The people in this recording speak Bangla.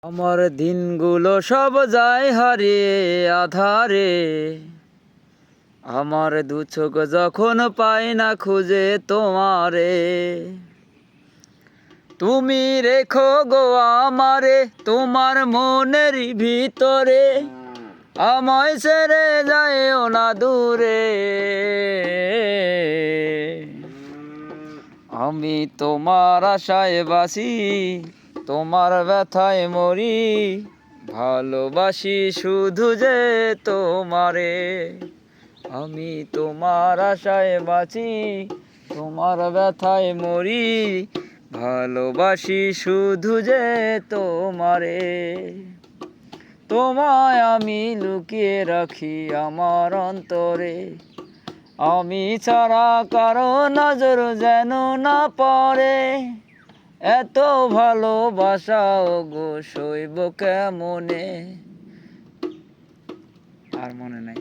আমার দিনগুলো সব যায় হারিয়ে আধারে, আমার দু চোখ যখন পাই না খুঁজে তোমারে। তুমি রেখো গো আমারে তোমার মনের ভিতরে, আমায় ছেড়ে যায়ও না দূরে। আমি তোমার আশায় বাসি, তোমার ব্যথায় মরি, ভালোবাসি শুধু যে তোমারে। আমি তোমার আশায় বাঁচি, তোমার ব্যথায় মরি, ভালোবাসি শুধু যে তোমারে। তোমায় আমি লুকিয়ে রাখি আমার অন্তরে, আমি ছাড়া কারো নজর যেন না পড়ে। এত ভালোবাসা গো সইব কেমনে। আর মনে নাই।